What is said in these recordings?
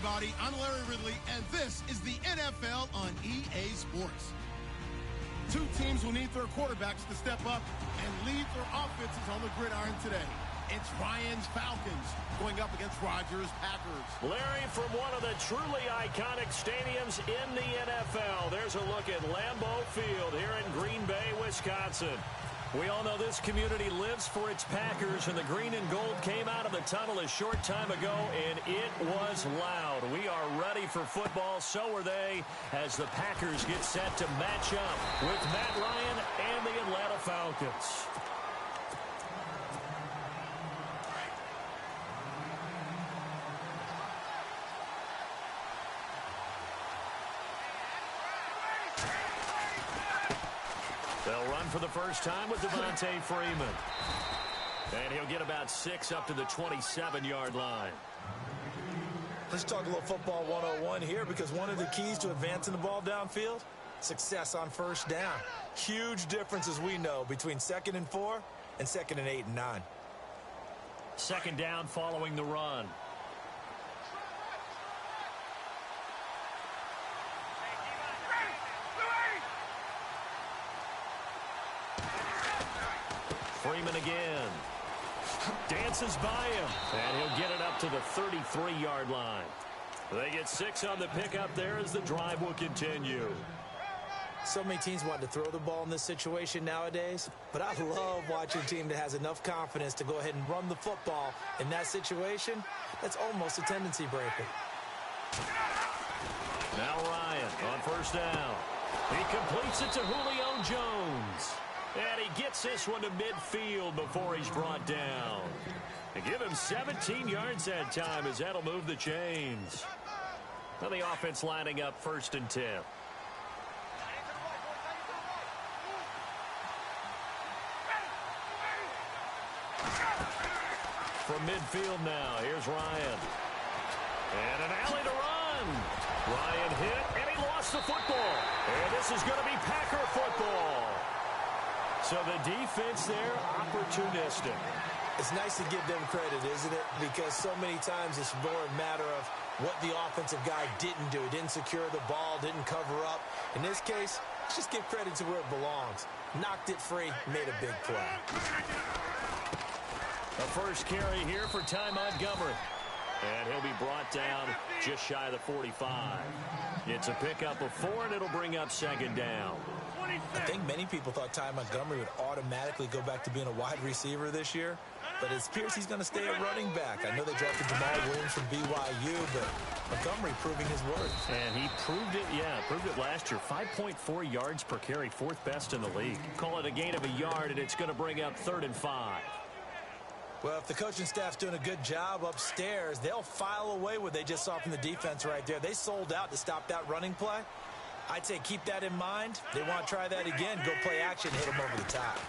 everybody. I'm Larry Ridley, and this is the NFL on EA Sports. Two teams will need their quarterbacks to step up and lead their offenses on the gridiron today. It's Ryan's Falcons going up against Rodgers' Packers. Larry, from one of the truly iconic stadiums in the NFL, there's a look at Lambeau Field here in Green Bay, Wisconsin. We all know this community lives for its Packers, and the green and gold came out of the tunnel a short time ago, and it was loud. We are ready for football, so are they, as the Packers get set to match up with Matt Ryan and the Atlanta Falcons. They'll run for the first time with Devontae Freeman. And he'll get about 6 up to the 27-yard line. Let's talk a little football 101 here, because one of the keys to advancing the ball downfield, success on first down. Huge difference, as we know, between 2nd and 4 and 2nd and 8 and 9. Second down following the run. Freeman again. Dances by him. And he'll get it up to the 33-yard line. They get 6 on the pickup there as the drive will continue. So many teams want to throw the ball in this situation nowadays, but I love watching a team that has enough confidence to go ahead and run the football in that situation. That's almost a tendency breaker. Now Ryan on first down. He completes it to Julio Jones. And he gets this one to midfield before he's brought down. And give him 17 yards that time, as that'll move the chains. Now the offense lining up 1st and 10. From midfield now, here's Ryan. And an alley to run. Ryan hit, and he lost the football. And this is going to be Packer football. So the defense there, opportunistic. It's nice to give them credit, isn't it? Because so many times it's more a matter of what the offensive guy didn't do. Didn't secure the ball, didn't cover up. In this case, let's just give credit to where it belongs. Knocked it free, made a big play. The first carry here for Ty Montgomery. And he'll be brought down just shy of the 45. It's a pickup of 4, and it'll bring up 2nd down. I think many people thought Ty Montgomery would automatically go back to being a wide receiver this year, but it appears he's going to stay a running back. I know they drafted Jamal Williams from BYU, but Montgomery proving his worth. And he proved it last year. 5.4 yards per carry, 4th best in the league. Call it a gain of a yard, and it's going to bring up 3rd and 5. Well, if the coaching staff's doing a good job upstairs, they'll file away what they just saw from the defense right there. They sold out to stop that running play. I'd say keep that in mind. They want to try that again. Go play action, hit them over the top.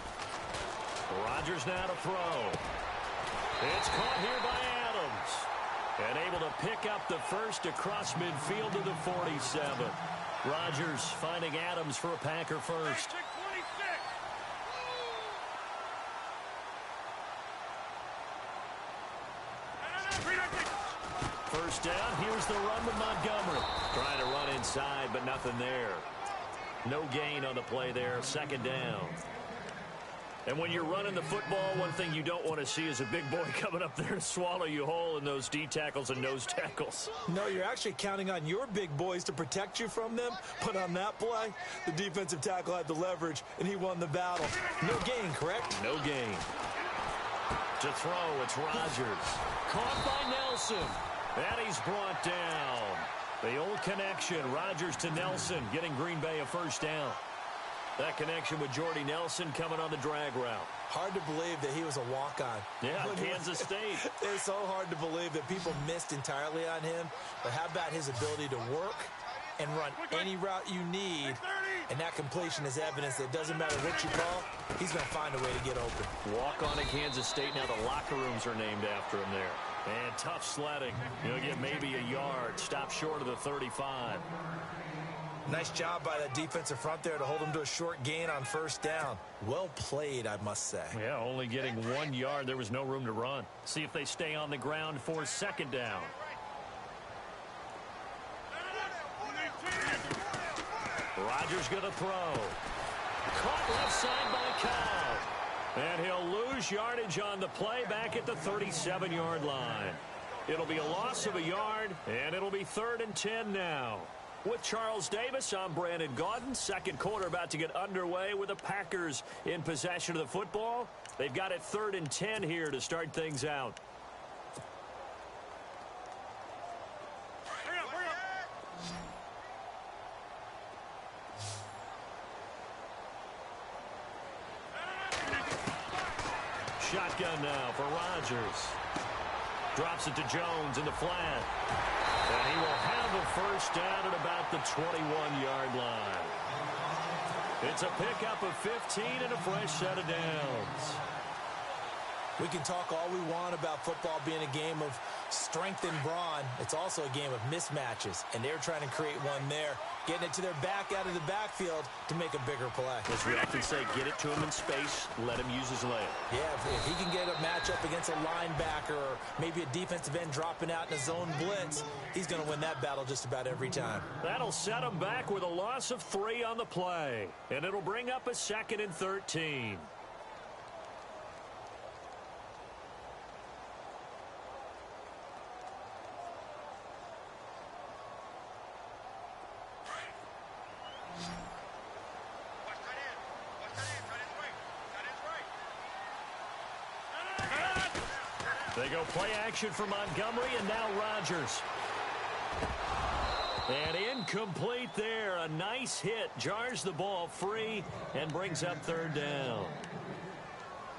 Rodgers now to throw. It's caught here by Adams. And able to pick up the first across midfield to the 47. Rodgers finding Adams for a Packer first. First down, here's the run with Montgomery. Trying to run inside, but nothing there. No gain on the play there, 2nd down. And when you're running the football, one thing you don't want to see is a big boy coming up there and swallow you whole in those D tackles and nose tackles. No, you're actually counting on your big boys to protect you from them. But on that play, the defensive tackle had the leverage, and he won the battle. No gain, correct? No gain. To throw, it's Rodgers. Caught by Nelson. And he's brought down. The old connection, Rodgers to Nelson, getting Green Bay a first down. That connection with Jordy Nelson coming on the drag route. Hard to believe that he was a walk-on. Yeah, Kansas State. It's so hard to believe that people missed entirely on him. But how about his ability to work and run any route you need? And that completion is evidence that it doesn't matter what you call, he's going to find a way to get open. Walk on at Kansas State. Now the locker rooms are named after him there. And tough sledding. He'll get maybe a yard. Stop short of the 35. Nice job by that defensive front there to hold him to a short gain on first down. Well played, I must say. Yeah, only getting 1 yard. There was no room to run. See if they stay on the ground for 2nd down. Rodgers going to throw. Caught left side by Cobb. And he'll lose yardage on the play back at the 37-yard line. It'll be a loss of a yard, and it'll be 3rd and 10 now. With Charles Davis, I'm Brandon Gaudin. Second quarter about to get underway with the Packers in possession of the football. They've got it 3rd and 10 here to start things out. Shotgun now for Rodgers. Drops it to Jones in the flat. And he will have a first down at about the 21-yard line. It's a pickup of 15 and a fresh set of downs. We can talk all we want about football being a game of strength and brawn. It's also a game of mismatches, and they're trying to create one there, getting it to their back out of the backfield to make a bigger play. As we often say, get it to him in space, let him use his leg. Yeah, if he can get a matchup against a linebacker or maybe a defensive end dropping out in a zone blitz, he's going to win that battle just about every time. That'll set him back with a loss of 3 on the play, and it'll bring up a 2nd and 13. They go play action for Montgomery, and now Rodgers. And incomplete there. A nice hit. Jars the ball free and brings up 3rd down.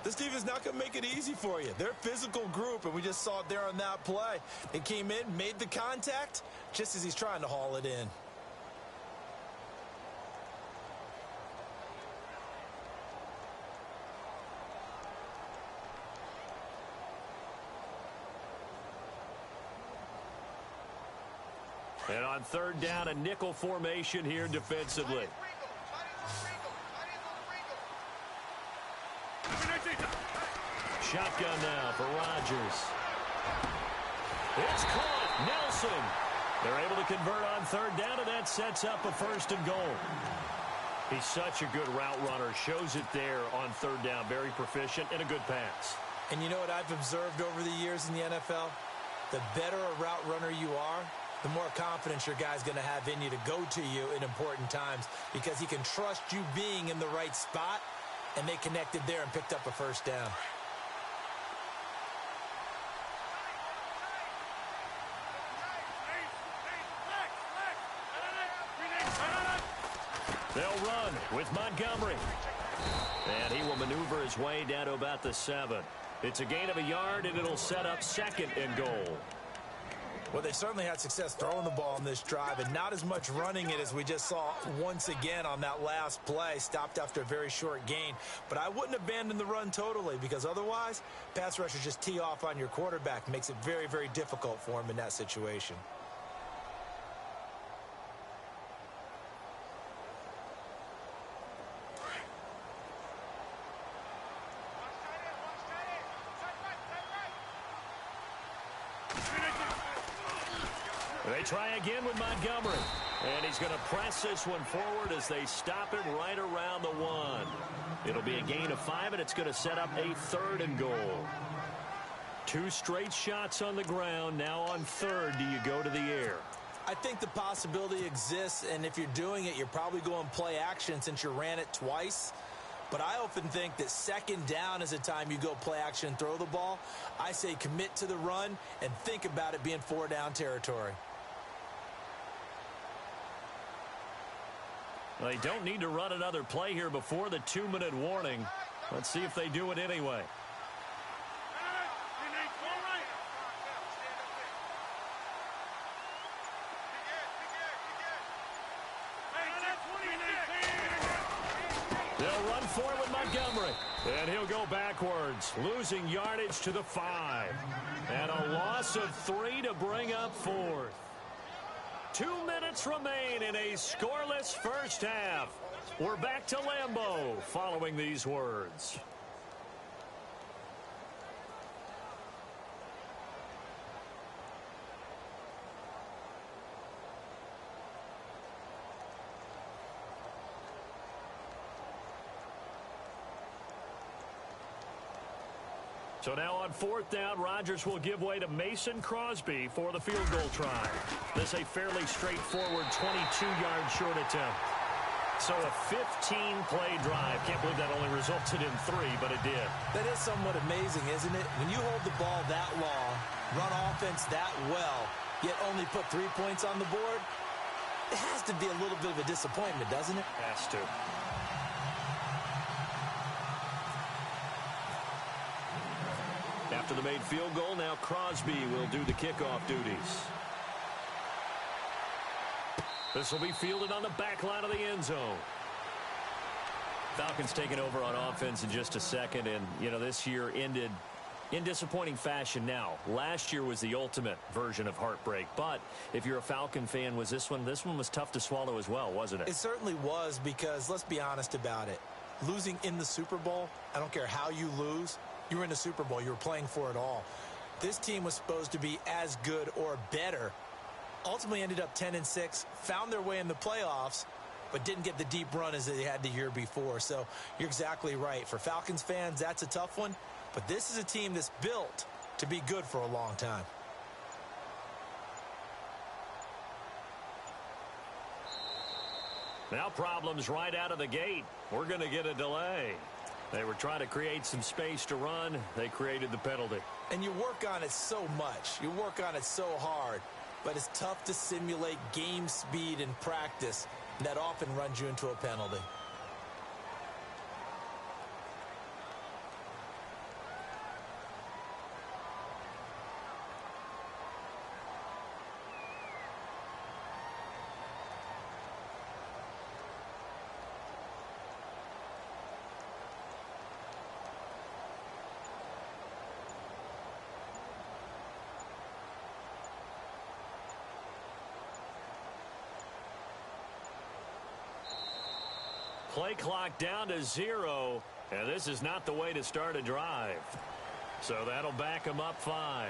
This defense not going to make it easy for you. They're a physical group, and we just saw it there on that play. It came in, made the contact, just as he's trying to haul it in. And on 3rd down, a nickel formation here defensively. Shotgun now for Rodgers. It's caught. Nelson. They're able to convert on 3rd down, and that sets up a 1st and goal. He's such a good route runner. Shows it there on 3rd down. Very proficient and a good pass. And you know what I've observed over the years in the NFL? The better a route runner you are, the more confidence your guy's going to have in you to go to you in important times because he can trust you being in the right spot, and they connected there and picked up a 1st down. They'll run with Montgomery. And he will maneuver his way down to about the 7. It's a gain of a yard, and it'll set up 2nd and goal. Well, they certainly had success throwing the ball on this drive, and not as much running it as we just saw once again on that last play. Stopped after a very short gain. But I wouldn't abandon the run totally, because otherwise, pass rushers just tee off on your quarterback. Makes it very, very difficult for him in that situation. They try again with Montgomery. And he's going to press this one forward as they stop him right around the 1. It'll be a gain of 5, and it's going to set up a 3rd and goal. 2 straight shots on the ground. Now on 3rd, do you go to the air? I think the possibility exists, and if you're doing it, you're probably going play action since you ran it twice. But I often think that 2nd down is a time you go play action and throw the ball. I say commit to the run and think about it being 4-down territory. They don't need to run another play here before the 2-minute warning. Let's see if they do it anyway. They'll run forward with Montgomery. And he'll go backwards, losing yardage to the 5. And a loss of 3 to bring up 4th. 2 minutes remain in a scoreless first half. We're back to Lambeau following these words. So now on 4th down, Rodgers will give way to Mason Crosby for the field goal try. This a fairly straightforward 22-yard short attempt. So a 15-play drive. Can't believe that only resulted in 3, but it did. That is somewhat amazing, isn't it? When you hold the ball that long, run offense that well, yet only put 3 points on the board, it has to be a little bit of a disappointment, doesn't it? Has to. After the made field goal, now Crosby will do the kickoff duties. This will be fielded on the back line of the end zone. Falcons taking over on offense in just a second, and, you know, this year ended in disappointing fashion now. Last year was the ultimate version of heartbreak, but if you're a Falcon fan, was this one was tough to swallow as well, wasn't it? It certainly was, because let's be honest about it. Losing in the Super Bowl, I don't care how you lose, you were in the Super Bowl. You were playing for it all. This team was supposed to be as good or better. Ultimately ended up 10-6, found their way in the playoffs, but didn't get the deep run as they had the year before. So you're exactly right. For Falcons fans, that's a tough one. But this is a team that's built to be good for a long time. Now problems right out of the gate. We're going to get a delay. They were trying to create some space to run. They created the penalty. And you work on it so much. You work on it so hard. But it's tough to simulate game speed in practice. That often runs you into a penalty. Play clock down to 0, and this is not the way to start a drive. So that'll back them up 5.